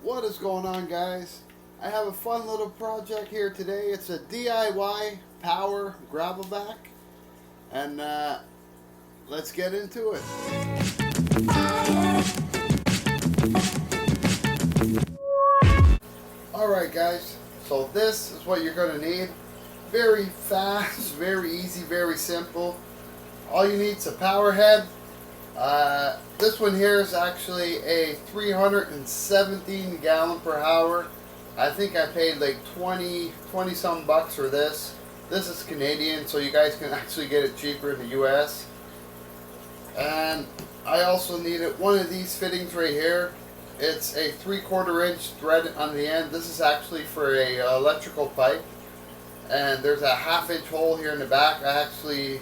What is going on, guys? I have a fun little project here today. It's a DIY power gravel vac, and let's get into it. Alright, guys, so this is what you're going to need. Very fast, very easy, very simple. All you need is a power head. This one here is actually a 317 gallon per hour. I think I paid like 20 some bucks for this. This is Canadian, so you guys can actually get it cheaper in the US. And I also needed one of these fittings right here. It's a 3/4 inch thread on the end. This is actually for a electrical pipe. And there's a 1/2 inch hole here in the back. I actually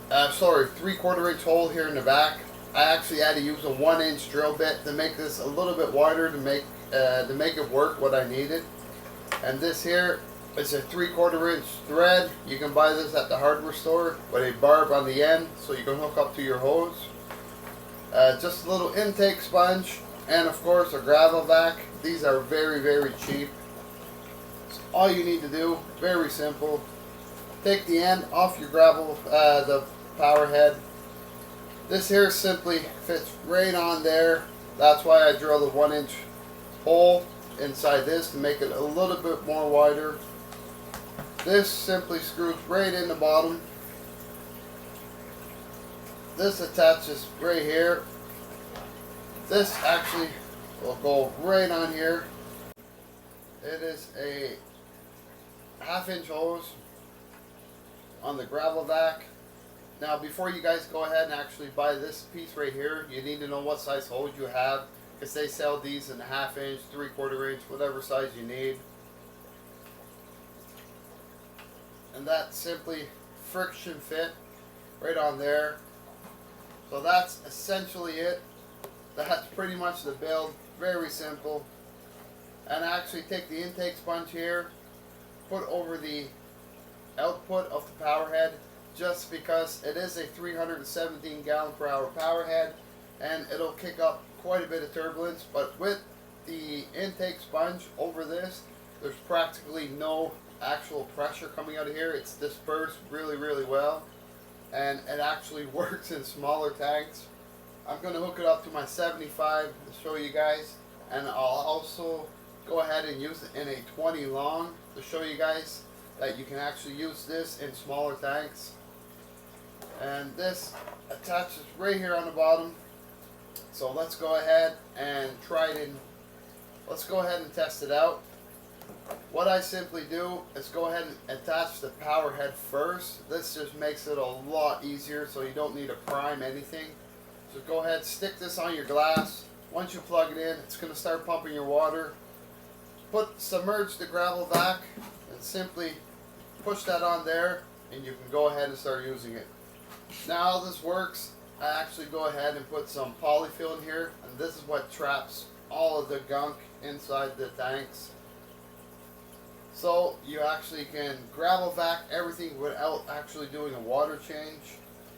3/4 inch hole here in the back. I actually had to use a 1 inch drill bit to make this a little bit wider to make it work what I needed. And this here is a 3/4 inch thread. You can buy this at the hardware store with a barb on the end so you can hook up to your hose. Just a little intake sponge, and of course a gravel vac. These are very, very cheap. So all you need to do, very simple, take the end off your gravel, the power head. This here simply fits right on there. That's why I drilled a 1 inch hole inside this to make it a little bit more wider. This simply screws right in the bottom. This attaches right here. This actually will go right on here. It is a 1/2 inch hose on the gravel vac. Now, before you guys go ahead and actually buy this piece right here, you need to know what size hose you have, because they sell these in a 1/2 inch, 3/4 inch, whatever size you need. And that simply friction fit right on there. So that's essentially it. That's pretty much the build. Very simple. And I actually take the intake sponge here, put over the output of the power head, just because it is a 317 gallon per hour power head and it'll kick up quite a bit of turbulence. But with the intake sponge over this, there's practically no actual pressure coming out of here. It's dispersed really, really well, and it actually works in smaller tanks. I'm going to hook it up to my 75 to show you guys, and I'll also go ahead and use it in a 20 long to show you guys that you can actually use this in smaller tanks. And this attaches right here on the bottom. So let's go ahead and try it in. Let's go ahead and test it out. What I simply do is go ahead and attach the power head first. This just makes it a lot easier, so you don't need to prime anything. So go ahead, stick this on your glass. Once you plug it in, it's going to start pumping your water. Submerge the gravel vac and simply push that on there, and you can go ahead and start using it. Now how this works, I actually go ahead and put some polyfill in here, and this is what traps all of the gunk inside the tanks. So you actually can gravel vac everything without actually doing a water change.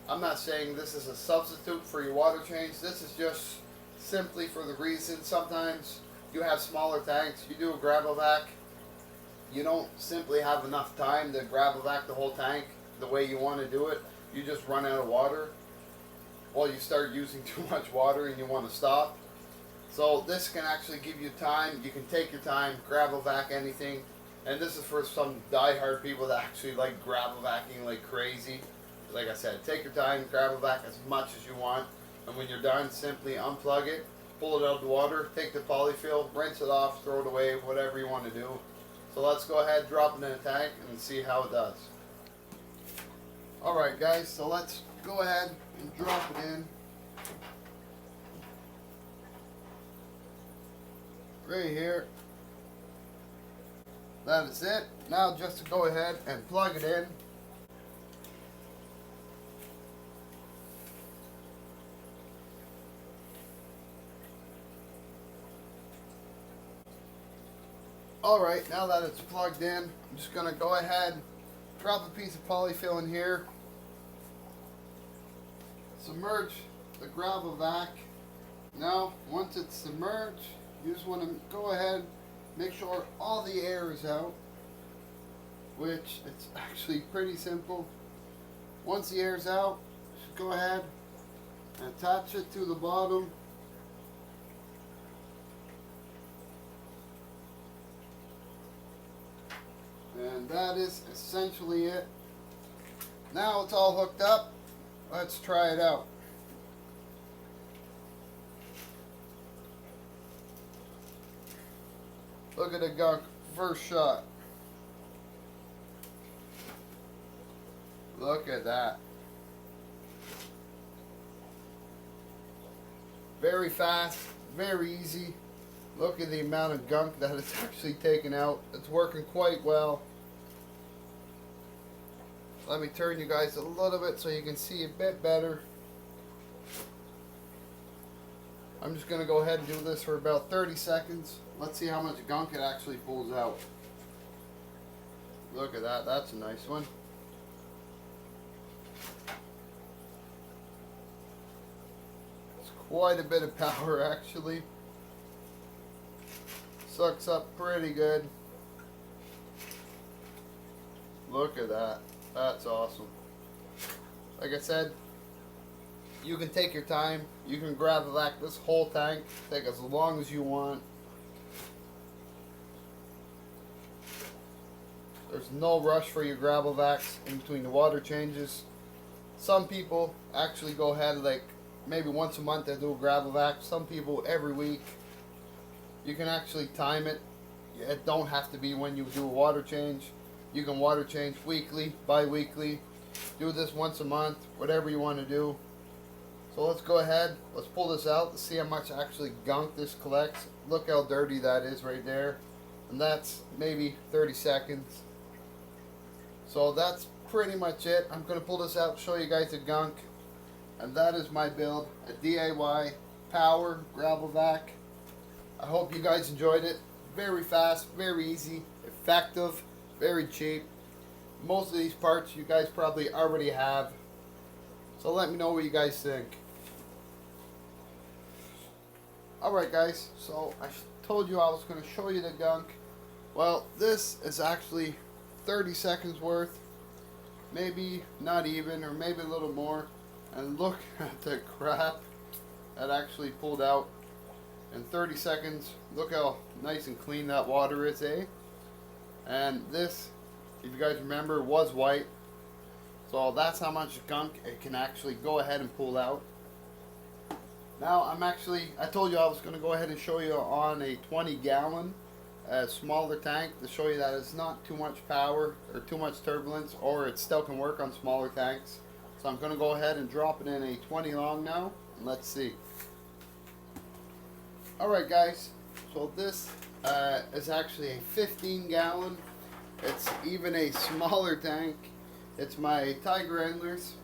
I'm not saying this is a substitute for your water change. This is just simply for the reason sometimes you have smaller tanks, you do a gravel vac, you don't simply have enough time to gravel vac the whole tank the way you want to do it. You just run out of water. Well, you start using too much water and you want to stop. So this can actually give you time. You can take your time, gravel vac anything. And this is for some die-hard people that actually like gravel vacuuming like crazy. Like I said, take your time, gravel vac as much as you want. And when you're done, simply unplug it, pull it out of the water, take the polyfill, rinse it off, throw it away, whatever you want to do. So let's go ahead, drop it in a tank, and see how it does. Alright guys, so let's go ahead and drop it in. Right here. That is it. Now just to go ahead and plug it in. Alright, now that it's plugged in, I'm just going to go ahead, drop a piece of polyfill in here, submerge the gravel vac. Now, once it's submerged, You just want to go ahead, make sure all the air is out, which it's actually pretty simple. Once the air is out, just go ahead and attach it to the bottom. And that is essentially it. Now it's all hooked up. Let's try it out. Look at the gunk, first shot. Look at that. Very fast, very easy. Look at the amount of gunk that it's actually taken out. It's working quite well. Let me turn you guys a little bit so you can see a bit better. I'm just going to go ahead and do this for about 30 seconds. Let's see how much gunk it actually pulls out. Look at that. That's a nice one. It's quite a bit of power actually. Sucks up pretty good. Look at that. That's awesome. Like I said, you can take your time. You can Gravel-Vac this whole tank. Take as long as you want. There's no rush for your Gravel-Vacs in between the water changes. Some people actually go ahead like maybe once a month they do a Gravel-Vac. Some people every week. You can actually time it. It don't have to be when you do a water change. You can water change weekly, bi-weekly. Do this once a month, whatever you want to do. So let's go ahead. Let's pull this out to see how much actually gunk this collects. Look how dirty that is right there. And that's maybe 30 seconds. So that's pretty much it. I'm going to pull this out, show you guys the gunk. And that is my build, a DIY power Gravel-Vac. I hope you guys enjoyed it. Very fast, very easy, effective, very cheap. Most of these parts you guys probably already have. So let me know what you guys think. Alright guys, so I told you I was going to show you the gunk. Well, this is actually 30 seconds worth. Maybe not even, or maybe a little more. And look at the crap that actually pulled out in 30 seconds. Look how nice and clean that water is, eh? And this, if you guys remember, was white. So that's how much gunk it can actually go ahead and pull out. Now I told you I was going to go ahead and show you on a 20-gallon smaller tank to show you that it's not too much power or too much turbulence, or it still can work on smaller tanks. So I'm going to go ahead and drop it in a 20 long now, and let's see. Alright guys, so this is actually a 15-gallon. It's even a smaller tank. It's my Tiger Endlers,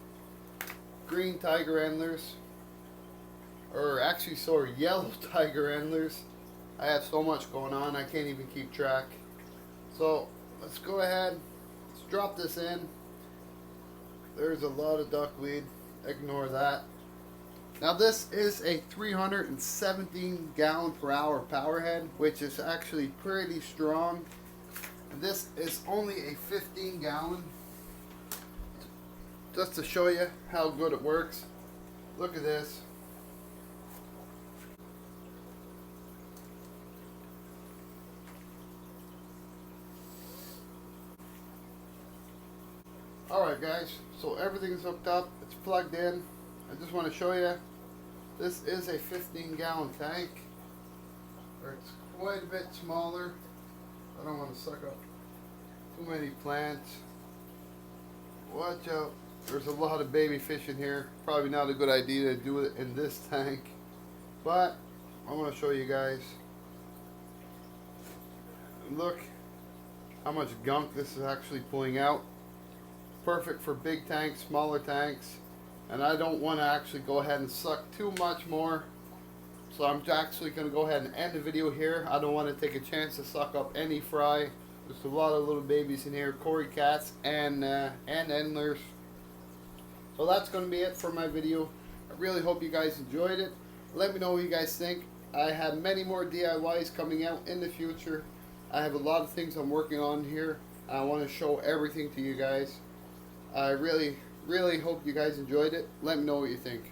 green Tiger Endlers, or actually sorry, yellow Tiger Endlers. I have so much going on I can't even keep track. So let's go ahead, let's drop this in. There's a lot of duckweed, ignore that. Now this is a 317 gallon per hour power head, which is actually pretty strong. And this is only a 15 gallon. Just to show you how good it works. Look at this. Alright guys, so everything's hooked up, it's plugged in. I just want to show you, this is a 15-gallon tank. It's quite a bit smaller. I don't want to suck up too many plants. Watch out, there's a lot of baby fish in here. Probably not a good idea to do it in this tank. But I want to show you guys. Look how much gunk this is actually pulling out. Perfect for big tanks, smaller tanks. And I don't want to actually go ahead and suck too much more. So I'm actually going to go ahead and end the video here. I don't want to take a chance to suck up any fry. There's a lot of little babies in here, Cory cats and endlers. So that's going to be it for my video. I really hope you guys enjoyed it. Let me know what you guys think. I have many more DIYs coming out in the future. I have a lot of things I'm working on here. I want to show everything to you guys. I really hope you guys enjoyed it. Let me know what you think.